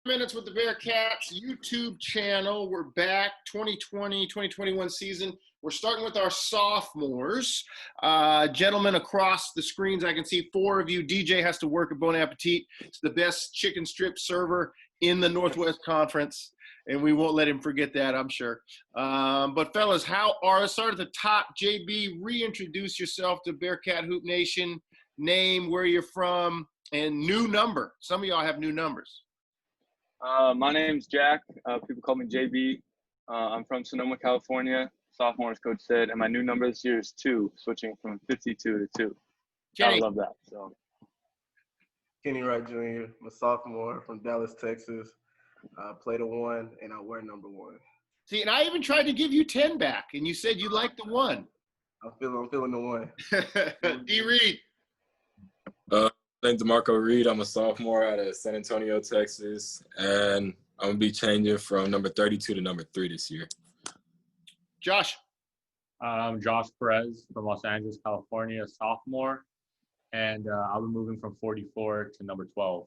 Minutes with the Bearcats YouTube channel. We're back 2020-2021 season. We're starting with our sophomores. Gentlemen, across the screens, I can see four of you. DJ has to work at Bon Appetit. It's the best chicken strip server in the Northwest Conference, and we won't let him forget that, I'm sure. But fellas, let's start at the top. JB, reintroduce yourself to Bearcat Hoop Nation. Name, where you're from, and new number. Some of y'all have new numbers. My name's Jack. People call me JB. I'm from Sonoma, California. Sophomore, as Coach said, and my new number this year is 2, switching from 52 to 2. Kenny. I love that. So, Kenny Wright Jr. I'm a sophomore from Dallas, Texas. I play the 1, and I wear number 1. See, and I even tried to give you 10 back, and you said you liked the 1. I'm feeling the 1. D. Reed. Name's DeMarco Reed. I'm a sophomore out of San Antonio, Texas, and I'm going to be changing from number 32 to number 3 this year. Josh. I'm Josh Perez from Los Angeles, California, sophomore, and I'll be moving from 44 to number 12.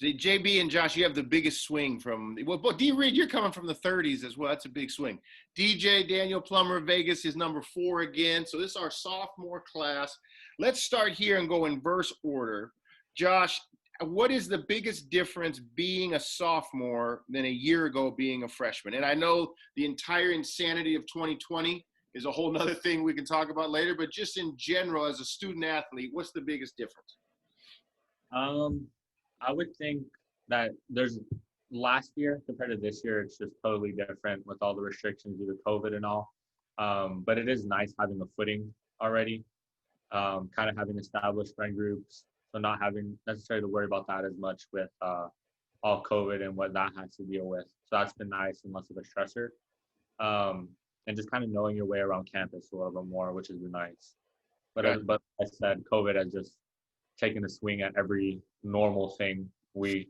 See, JB and Josh, you have the biggest swing from – well, D. Reed, you're coming from the 30s as well. That's a big swing. DJ, Daniel Plummer, Vegas is number 4 again. So this is our sophomore class. Let's start here and go in verse order. Josh, what is the biggest difference being a sophomore than a year ago being a freshman? And I know the entire insanity of 2020 is a whole nother thing we can talk about later, but just in general, as a student athlete, what's the biggest difference? I would think that there's last year compared to this year, it's just totally different with all the restrictions due to COVID and all. But it is nice having a footing already, kind of having established friend groups. So not having necessarily to worry about that as much with all COVID and what that has to deal with. So that's been nice and less of a stressor. And just kind of knowing your way around campus a little bit more, which has been nice. But as I said, COVID has just taken a swing at every normal thing we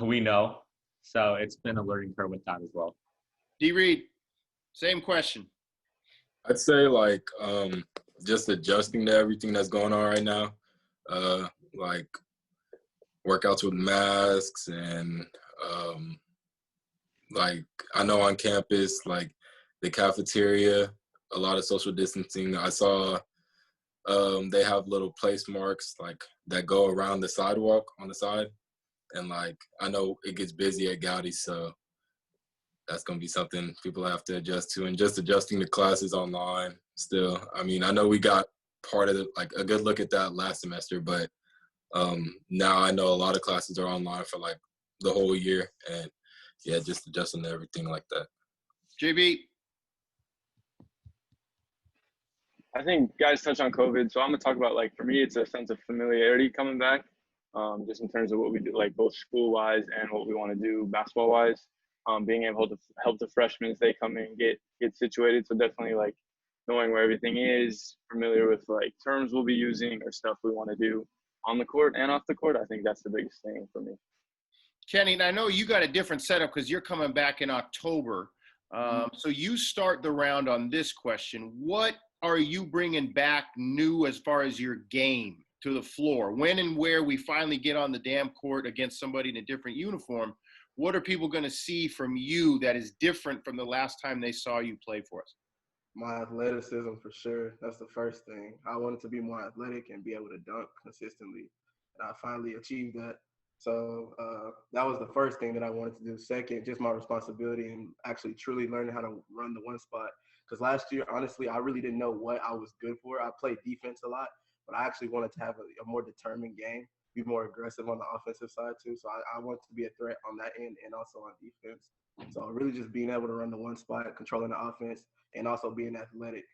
know. So it's been a learning curve with that as well. D. Reed, same question. I'd say just adjusting to everything that's going on right now. Like workouts with masks and I know on campus, like the cafeteria, a lot of social distancing. I saw they have little place marks like that go around the sidewalk on the side. And I know it gets busy at Gowdy, so that's going to be something people have to adjust to. And just adjusting the classes online still. I mean, I know we got part of a good look at that last semester, but now I know a lot of classes are online for the whole year. And yeah, just adjusting to everything like that. JB. I think guys touch on COVID. So I'm going to talk about, for me, it's a sense of familiarity coming back, just in terms of what we do, both school-wise and what we want to do basketball-wise. Being able to help the freshmen as they come in and get situated. So definitely, knowing where everything is, familiar with, terms we'll be using or stuff we want to do on the court and off the court. I think that's the biggest thing for me. Kenny, and I know you got a different setup because you're coming back in October. So you start the round on this question. What are you bringing back new as far as your game to the floor? When and where we finally get on the damn court against somebody in a different uniform, what are people going to see from you that is different from the last time they saw you play for us? My athleticism, for sure. That's the first thing. I wanted to be more athletic and be able to dunk consistently. And I finally achieved that. So that was the first thing that I wanted to do. Second, just my responsibility and actually truly learning how to run the one spot. Because last year, honestly, I really didn't know what I was good for. I played defense a lot, but I actually wanted to have a more determined game, be more aggressive on the offensive side too. So I wanted to be a threat on that end and also on defense. So really just being able to run the one spot, controlling the offense, and also being athletic.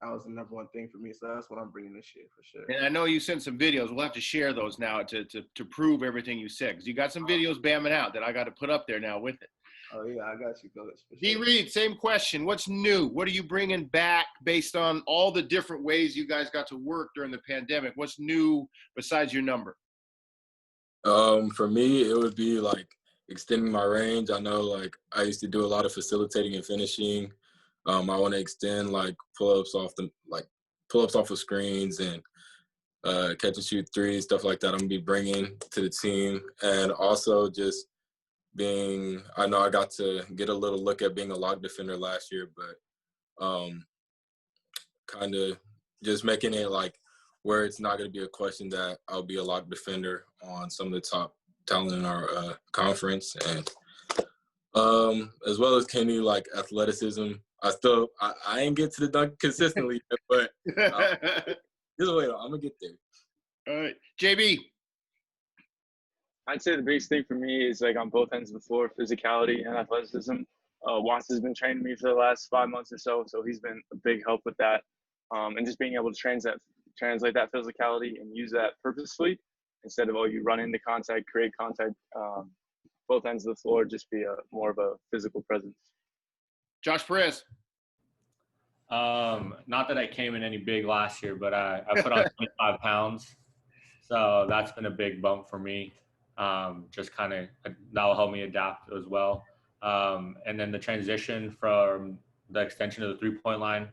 That was the number one thing for me. So that's what I'm bringing this year for sure. And I know you sent some videos. We'll have to share those now to prove everything you said. Because you got some videos bamming out that I got to put up there now with it. Oh, yeah, I got you, Coach. D. Reed, same question. What's new? What are you bringing back based on all the different ways you guys got to work during the pandemic? What's new besides your number? For me, it would be extending my range. I know I used to do a lot of facilitating and finishing. I want to extend pull-ups off of screens and catch and shoot threes, stuff like that. I'm gonna be bringing to the team, and also just I know I got to get a little look at being a lock defender last year, but kind of just making it like where it's not going to be a question that I'll be a lock defender on some of the top talent in our conference. And as well as Kenny, like athleticism, I ain't get to the dunk consistently, but just wait, I'm going to get there. All right. JB. I'd say the biggest thing for me is like on both ends of the floor, physicality and athleticism. Watts has been training me for the last 5 months or so he's been a big help with that. And just being able to translate that physicality and use that purposefully instead of, you run into contact, create contact, both ends of the floor, just be more of a physical presence. Josh Perez. Not that I came in any big last year, but I put on 25 pounds. So that's been a big bump for me. Just kind of, that'll help me adapt as well. And then the transition from the extension of the 3-point line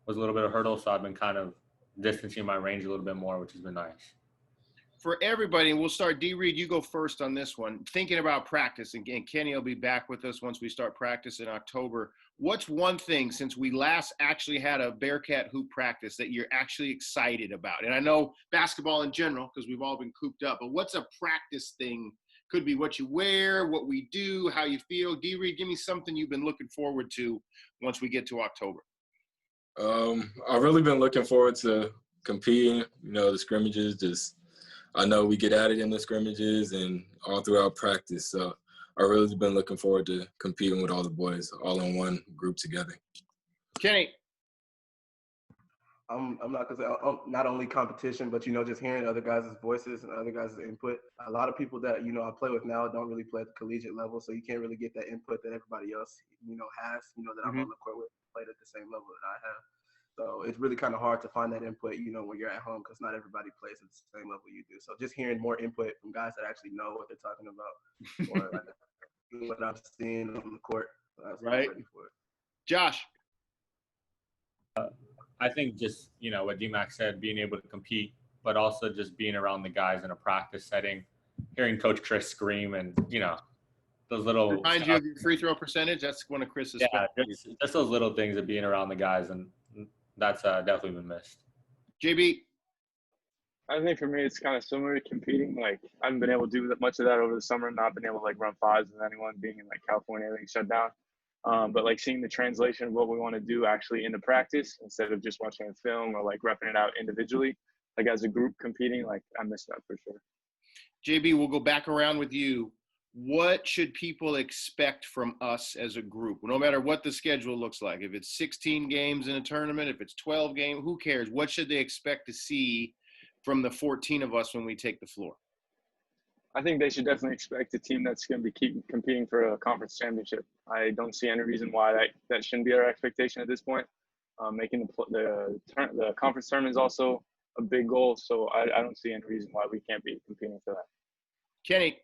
was a little bit of a hurdle. So I've been kind of distancing my range a little bit more, which has been nice. For everybody, and we'll start, D. Reed, you go first on this one. Thinking about practice, and Kenny will be back with us once we start practice in October. What's one thing since we last actually had a Bearcat hoop practice that you're actually excited about? And I know basketball in general, because we've all been cooped up, but what's a practice thing? Could be what you wear, what we do, how you feel. D. Reed, give me something you've been looking forward to once we get to October. I've really been looking forward to competing, the scrimmages. I know we get at it in the scrimmages and all throughout practice. So I've really been looking forward to competing with all the boys all in one group together. Kenny. I'm not gonna say not only competition, but just hearing other guys' voices and other guys' input. A lot of people that I play with now don't really play at the collegiate level, so you can't really get that input that everybody else has. That I'm on the court with, played at the same level that I have. So it's really kind of hard to find that input, when you're at home, because not everybody plays at the same level you do. So just hearing more input from guys that actually know what they're talking about, or like what I'm seeing on the court, that's what I'm ready for it. Josh. I think just, what D-Mac said, being able to compete, but also just being around the guys in a practice setting, hearing Coach Chris scream and, those little. Remind you of your free throw percentage? That's one of Chris's. Yeah, just those little things of being around the guys, and that's definitely been missed. JB. I think for me, it's kind of similar to competing. Like, I haven't been able to do much of that over the summer, not been able to run fives with anyone, being in California, everything shut down. But seeing the translation of what we want to do actually into practice instead of just watching a film or repping it out individually, as a group competing, I miss that for sure. JB, we'll go back around with you. What should people expect from us as a group? No matter what the schedule looks like, if it's 16 games in a tournament, if it's 12 games, who cares? What should they expect to see from the 14 of us when we take the floor? I think they should definitely expect a team that's going to be competing for a conference championship. I don't see any reason why that shouldn't be our expectation at this point. Making the conference tournament is also a big goal, so I don't see any reason why we can't be competing for that. Kenny.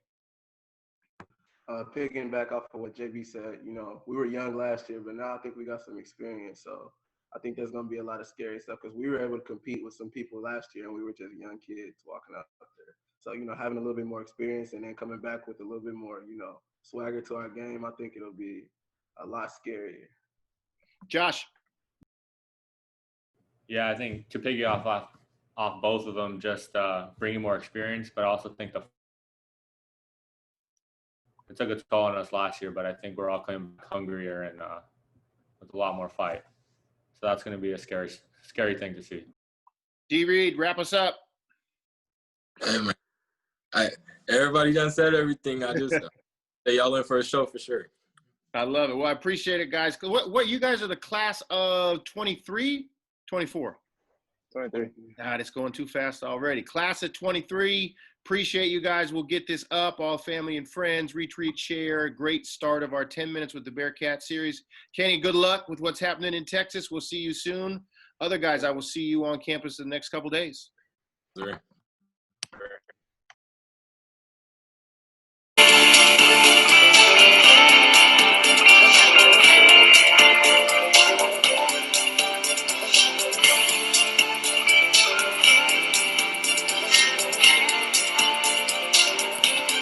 Picking back off of what JB said, we were young last year, but now I think we got some experience. So I think there's going to be a lot of scary stuff because we were able to compete with some people last year and we were just young kids walking out there. So, having a little bit more experience and then coming back with a little bit more, swagger to our game, I think it'll be a lot scarier. Josh. Yeah, I think to piggyback off both of them, just bringing more experience, but I also think it took a toll on us last year, but I think we're all coming back hungrier and with a lot more fight. So that's going to be a scary thing to see. D. Reed, wrap us up. Everybody done said everything. I just say y'all in for a show for sure. I love it. Well, I appreciate it, guys. What you guys are the class of 23, 24? 23. God, it's going too fast already. Class of 23. Appreciate you guys. We'll get this up. All family and friends, retweet, share. Great start of our 10 Minutes with the Bearcat series. Kenny, good luck with what's happening in Texas. We'll see you soon. Other guys, I will see you on campus in the next couple days. Sure.